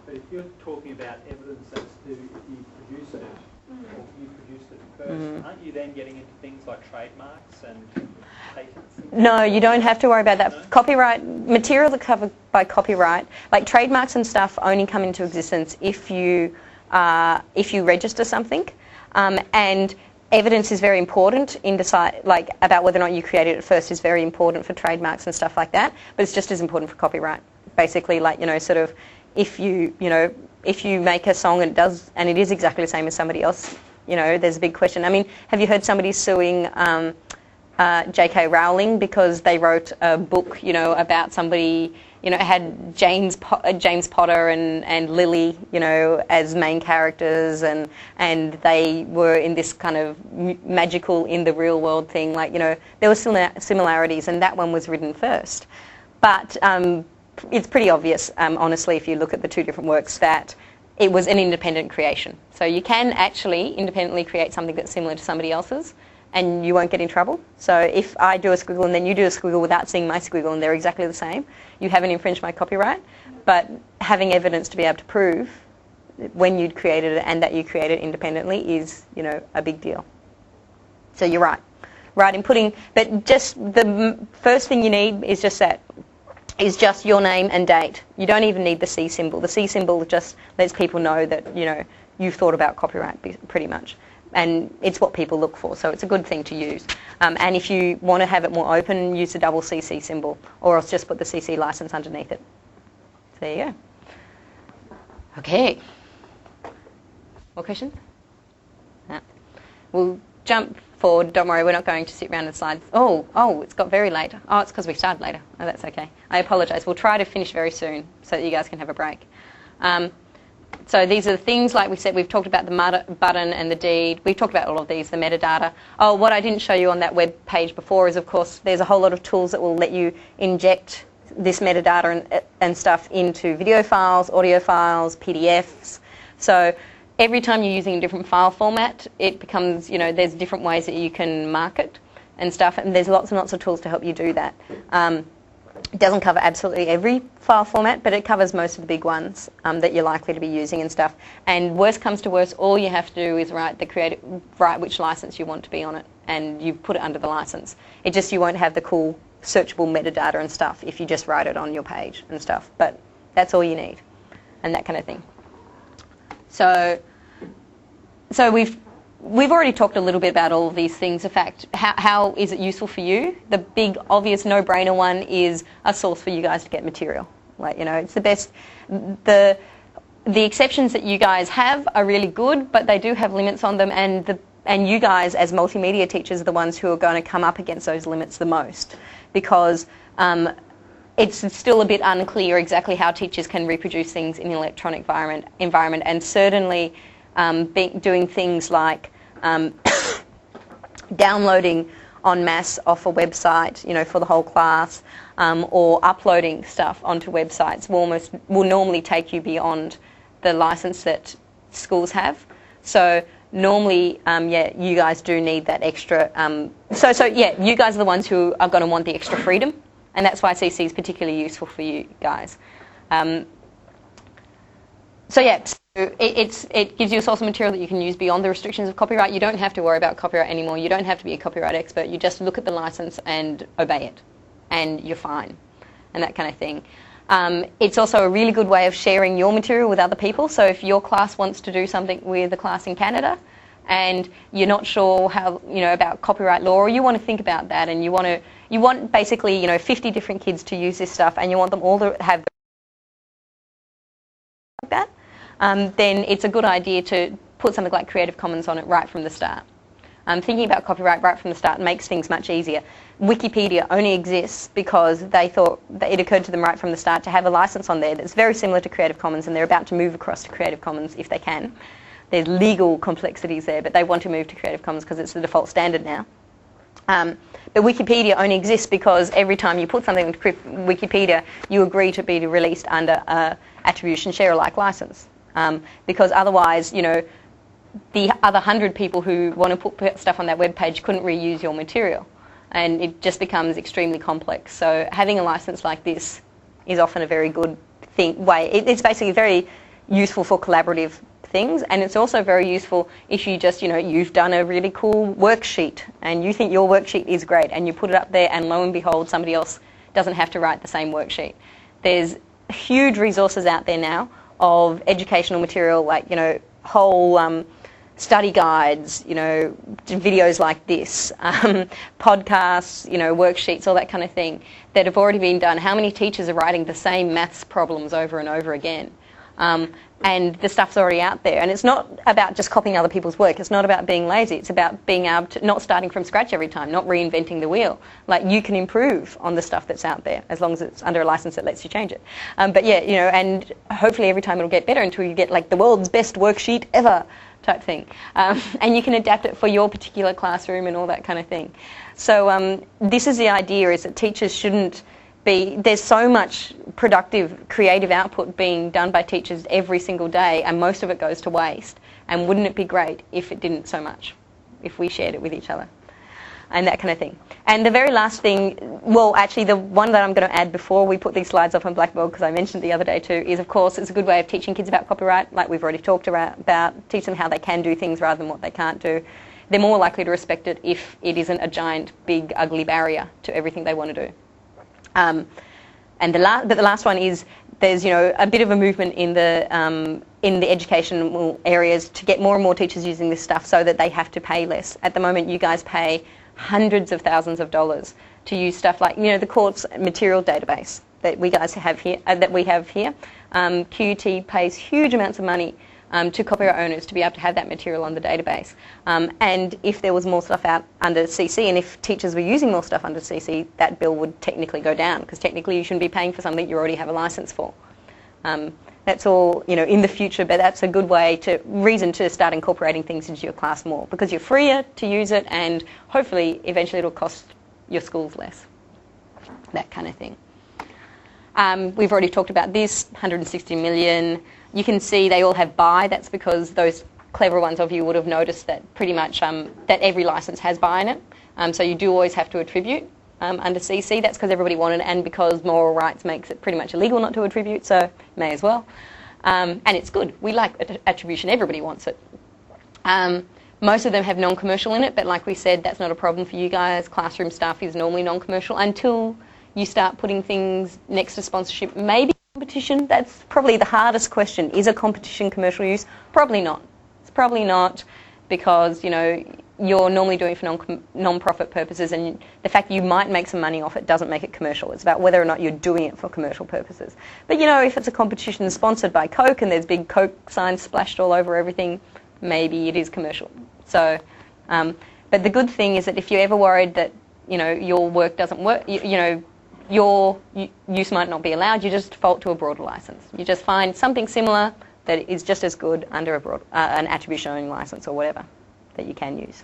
But if you're talking about evidence as to if you produced it, or you produced it first, aren't you then getting into things like trademarks and patents? No, you don't have to worry about that. No? Copyright, material that's covered by copyright, like trademarks and stuff only come into existence if you register something. And evidence is very important in about whether or not you created it first is very important for trademarks and stuff like that, but it's just as important for copyright. Basically, sort of, if you make a song and it is exactly the same as somebody else, there's a big question. I mean, have you heard somebody suing J.K. Rowling because they wrote a book, about somebody, had James Potter and Lily, as main characters, and they were in this kind of magical in the real world thing. There were similarities, and that one was written first. But it's pretty obvious, honestly, if you look at the two different works, that it was an independent creation. So you can actually independently create something that's similar to somebody else's, and you won't get in trouble. So if I do a squiggle and then you do a squiggle without seeing my squiggle and they're exactly the same, you haven't infringed my copyright. But having evidence to be able to prove when you'd created it and that you created it independently is, a big deal. So you're right. Right in putting, but just the first thing you need is just your name and date. You don't even need the C symbol. The C symbol just lets people know that, you've thought about copyright pretty much. And it's what people look for, so it's a good thing to use. And if you want to have it more open, use the double CC symbol, or else just put the CC license underneath it. So there you go. Okay. More questions? No. We'll jump forward. Don't worry, we're not going to sit around and slide. Oh, it's got very late. Oh, it's because we started later. Oh, that's okay. I apologise. We'll try to finish very soon so that you guys can have a break. So these are the things, like we said, we've talked about the button and the deed. We've talked about all of these, the metadata. Oh, what I didn't show you on that web page before is, of course, there's a whole lot of tools that will let you inject this metadata and stuff into video files, audio files, PDFs. So every time you're using a different file format, it becomes, there's different ways that you can mark it and stuff, and there's lots and lots of tools to help you do that. It doesn't cover absolutely every file format, but it covers most of the big ones that you're likely to be using and stuff. And worst comes to worst, all you have to do is write which license you want to be on it, and you put it under the license. You won't have the cool searchable metadata and stuff if you just write it on your page and stuff. But that's all you need, and that kind of thing. So we've already talked a little bit about all of these things. In fact, how is it useful for you? The big, obvious, no-brainer one is a source for you guys to get material. It's the best. The exceptions that you guys have are really good, but they do have limits on them, and you guys, as multimedia teachers, are the ones who are going to come up against those limits the most, because it's still a bit unclear exactly how teachers can reproduce things in an electronic environment, and certainly doing things like downloading en masse off a website, for the whole class, or uploading stuff onto websites will normally take you beyond the license that schools have. So normally, you guys do need that extra. You guys are the ones who are going to want the extra freedom, and that's why CC is particularly useful for you guys. It gives you a source of material that you can use beyond the restrictions of copyright. You don't have to worry about copyright anymore. You don't have to be a copyright expert. You just look at the license and obey it, and you're fine, and that kind of thing. It's also a really good way of sharing your material with other people. So if your class wants to do something with a class in Canada, and you're not sure how about copyright law, or you want to think about that, and you want basically 50 different kids to use this stuff, and you want them all to have like that. Then it's a good idea to put something like Creative Commons on it right from the start. Thinking about copyright right from the start makes things much easier. Wikipedia only exists because they thought that it occurred to them right from the start to have a license on there that's very similar to Creative Commons, and they're about to move across to Creative Commons if they can. There's legal complexities there, but they want to move to Creative Commons because it's the default standard now. But Wikipedia only exists because every time you put something into Wikipedia, you agree to be released under an attribution share-alike license. Because otherwise, the other 100 people who want to put stuff on that web page couldn't reuse your material, and it just becomes extremely complex. So having a license like this is often a very good way. It's basically very useful for collaborative things, and it's also very useful if you just, you've done a really cool worksheet and you think your worksheet is great and you put it up there and lo and behold somebody else doesn't have to write the same worksheet. There's huge resources out there now of educational material like, whole study guides, videos like this, podcasts, worksheets, all that kind of thing that have already been done. How many teachers are writing the same maths problems over and over again? And the stuff's already out there. And it's not about just copying other people's work. It's not about being lazy. It's about being able to, not starting from scratch every time, not reinventing the wheel. Like, you can improve on the stuff that's out there as long as it's under a license that lets you change it. But yeah, and hopefully every time it'll get better until you get like the world's best worksheet ever type thing. And you can adapt it for your particular classroom and all that kind of thing. So this is the idea, is that teachers shouldn't there's so much productive, creative output being done by teachers every single day, and most of it goes to waste. And wouldn't it be great if it didn't so much, if we shared it with each other, and that kind of thing. And the very last thing, well, actually the one that I'm going to add before we put these slides up on Blackboard, because I mentioned the other day too, is of course it's a good way of teaching kids about copyright, like we've already talked about, teach them how they can do things rather than what they can't do. They're more likely to respect it if it isn't a giant, big, ugly barrier to everything they want to do. And the last one is there's a bit of a movement in the educational areas to get more and more teachers using this stuff so that they have to pay less. At the moment, you guys pay hundreds of thousands of dollars to use stuff like the courts material database that we guys have here. QUT pays huge amounts of money to copyright owners to be able to have that material on the database. And if there was more stuff out under CC, and if teachers were using more stuff under CC, that bill would technically go down, because technically you shouldn't be paying for something you already have a license for. That's all, in the future, but that's a good reason to start incorporating things into your class more, because you're freer to use it, and hopefully eventually it'll cost your schools less. That kind of thing. We've already talked about this, 160 million. You can see they all have buy. That's because those clever ones of you would have noticed that pretty much that every license has buy in it. So you do always have to attribute under CC. That's because everybody wanted it, and because moral rights makes it pretty much illegal not to attribute, so may as well. And it's good. We like attribution. Everybody wants it. Most of them have non-commercial in it, but like we said, that's not a problem for you guys. Classroom stuff is normally non-commercial until you start putting things next to sponsorship. Maybe competition. That's probably the hardest question. Is a competition commercial use? Probably not. It's probably not, because you're normally doing it for non-profit purposes, and the fact you might make some money off it doesn't make it commercial. It's about whether or not you're doing it for commercial purposes. But if it's a competition sponsored by Coke and there's big Coke signs splashed all over everything, maybe it is commercial. So, but the good thing is that if you're ever worried that your work doesn't work, your use might not be allowed, you just default to a broader license. You just find something similar that is just as good under an attribution-only license or whatever that you can use.